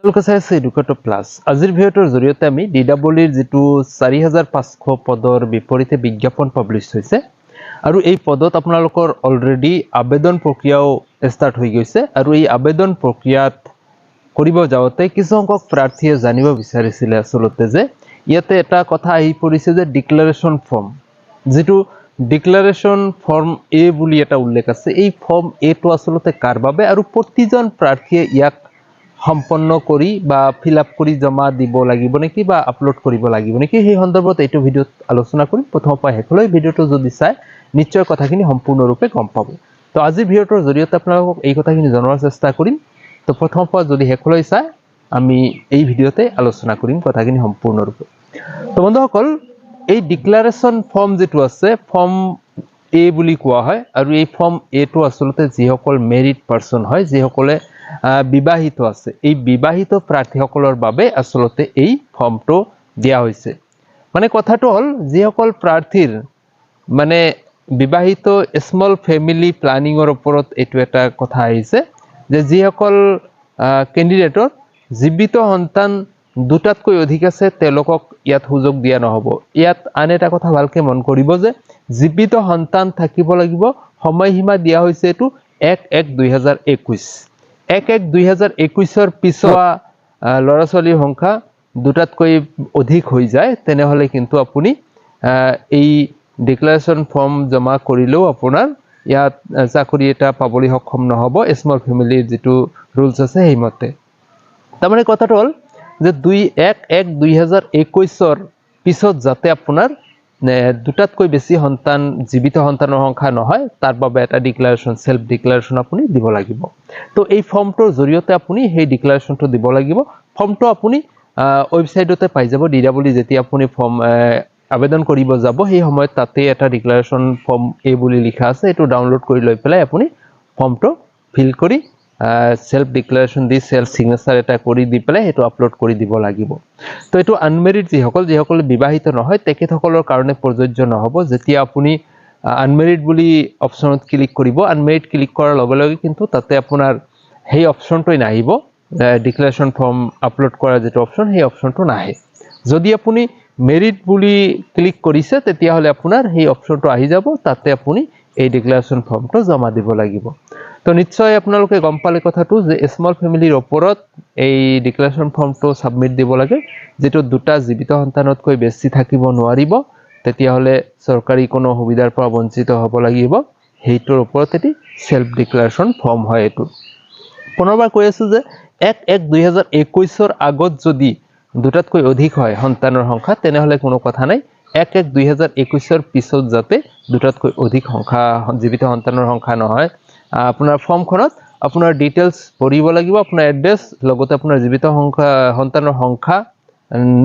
educator plus আজিৰ ভিডিঅ'টোৰ জৰিয়তে আমি ডিডব্লিউৰ যেটো 4500 পদৰ বিপৰীতে বিজ্ঞাপন পাব্লিছ হৈছে আৰু এই পদত আপোনালোকৰ অলৰেডি আবেদন প্ৰক্ৰিয়াও ষ্টাৰ্ট হৈ গৈছে আৰু এই আবেদন প্ৰক্ৰিয়াত কৰিব যাওঁতে কিছু সংখ্যক প্ৰাৰ্থীয়ে জানিব বিচাৰিছিলে আসলতে যে ইয়াতে এটা কথা আহি পৰিছে যে ডিক্লাৰেশন ফৰ্ম যেটো ডিক্লাৰেশন ফৰ্ম এ বুলি এটা উল্লেখ আছে এই ফৰ্ম এ টো আসলতে কাৰ বাবে আৰু প্ৰতিজন প্ৰাৰ্থীয়ে ইয়াক সম্পন্ন কৰি বা ফিল আপ কৰি জমা দিব লাগিব নেকি বা আপলোড কৰিব লাগিব নেকি সেই সন্দৰ্ভত এইটো ভিডিঅ'ত আলোচনা কৰিম প্ৰথমৰ পৰা শেষলৈ ভিডিঅ'টো যদি চাই নিশ্চয় কথাখিনি সম্পূৰ্ণৰূপে গম পাব তো আজি ভিডিঅ'টোৰ জৰিয়তে আপোনালোকক এই কথাখিনি জনাৰ চেষ্টা কৰিম তো প্ৰথমৰ পৰা যদি শেষলৈ চাই আমি এই ভিডিঅ'তে আলোচনা কৰিম কথাখিনি সম্পূৰ্ণৰূপে তো বন্ধুসকল এই ডিক্লাৰেশন ফৰ্ম যেটো আছে ফৰ্ম এ বুলি কোৱা হয় আৰু এই ফৰ্ম এ টো আসলতে যিসকল মেৰিড পাৰসন হয় যিসকলে বিবাহিত আছে এই বিবাহিত প্ৰাৰ্থীসকলৰ বাবে আসলতে এই ফৰ্মটো দিয়া হৈছে মানে কথাটো হল যিসকল প্ৰাৰ্থীৰ মানে বিবাহিত স্মল ফ্যামিলি প্ল্যানিংৰ ওপৰত এটো এটা কথা আহিছে যে যিসকল ক্যান্ডিডেটৰ জীৱিত সন্তান দুটাতকৈ অধিক আছে তেওঁলোকক ইয়াত সুযোগ দিয়া নহব ইয়াত আন এটা কথা ভালকে মন কৰিব যে জীৱিত সন্তান থাকিব লাগিব সময়সীমা দিয়া হৈছে এটো 1/1/2021 1/1/2021 পিছৰ লৰা ছোৱালীৰ সংখ্যা দুটাতকৈ অধিক হৈ যায় তেনেহলে কিন্তু আপুনি এই ডিক্লাৰেশন ফৰ্ম জমা কৰিলেও আপোনাৰ ইয়াত চাকৰি এটা পাবলৈ সক্ষম নহব স্মল ফ্যামিলিৰ যেটো ৰুলস আছে সেইমতে তাৰমানে কথাটো হল যে 1/1/2021 পিছত যাতে আপোনাৰ দুটাতকৈ বেছি সন্তান জীৱিত সন্তানৰ সংখ্যা নহয় তাৰ বাবে এটা ডিক্লাৰেশন সেলফ ডিক্লাৰেশন আপুনি দিব লাগিব তো এই ফৰ্মটোৰ জৰিয়তে আপুনি সেই ডিক্লাৰেশনটো দিব লাগিব ফৰ্মটো আপুনি ওয়েবসাইটতে পাই যাব ডিডব্লিউ যেতিয়া আপুনি ফৰ্ম আবেদন কৰিব যাব সেই সময়ত তাতে এটা ডিক্লাৰেশন ফৰ্ম এ বুলি লিখা আছে এটো ডাউনলোড কৰি লৈ পেলাই আপুনি ফৰ্মটো ফিল কৰি সেলফ ডিক্লাৰেশন দি সেলফ সিগনেচাৰ এটা কৰি দি পেলাই এটো আপলোড কৰি দিব লাগিব তো এটো আনমেৰিড যিসকল বিবাহিত নহয় তেখেতসকলৰ কাৰণে প্ৰযোজ্য নহব যেতিয়া আপুনি আনমেৰিড বুলি অপচনত ক্লিক কৰিব আনমেৰিড ক্লিক কৰাৰ লগে লগে কিন্তু তাতে আপোনাৰ সেই অপচনটোই নাহিব ডিক্লাৰেশন ফৰ্ম আপলোড কৰা যেটো অপচন সেই অপচনটো নাহে যদি আপুনি মেৰিড বুলি ক্লিক কৰিছে তেতিয়া হলে আপোনাৰ সেই অপচনটো আহি যাব তাতে আপুনি এই ডিক্লাৰেশন ফৰ্মটো জমা দিব লাগিব তো নিশ্চয় আপোনালোকে গম পালে কথাটো যে স্মল ফ্যামিলিৰ ওপৰত এই ডিক্লাৰেশন ফৰ্মটো সাবমিট দিব লাগে যেটো দুটা জীৱিত সন্তানতকৈ বেছি থাকিব নোৱাৰিব তেতিয়া হলে চৰকাৰী কোনো সুবিধাৰ পৰা বঞ্চিত হ'ব লাগিব হেইটোৰ ওপৰত এটি সেলফ ডিক্লাৰেশন ফৰ্ম হয় এটো পুনৰবাৰ কৈ আছো যে 1/1/2021 আগত যদি দুটাতকৈ অধিক হয় সন্তানৰ সংখ্যা তেনেহলে কোনো কথা নাই 1/1/2021 পিছত যাতে দুটাতকৈ অধিক সংখ্যা জীৱিত সন্তানৰ সংখ্যা নহয় আপোনাৰ ফৰ্মখনত আপোনাৰ ডিটেইলস ভৰিব লাগিব আপোনাৰ এড্ৰেছ লগতে আপোনাৰ জীৱিত সংখ্যা সন্তানৰ সংখ্যা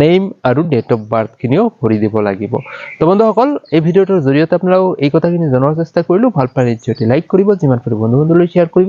নেম আৰু ডেট অফ বাৰ্থ খিনিও ভৰি দিব লাগিব তো বন্ধুসকল এই ভিডিওটোৰ জৰিয়তে আপোনালোক এই কথাখিনি জনাৰ চেষ্টা কৰিলো ভাল পালে নিশ্চয় লাইক কৰিব যিমান পাৰি বন্ধু-বান্ধৱলৈ শ্বেয়াৰ কৰিব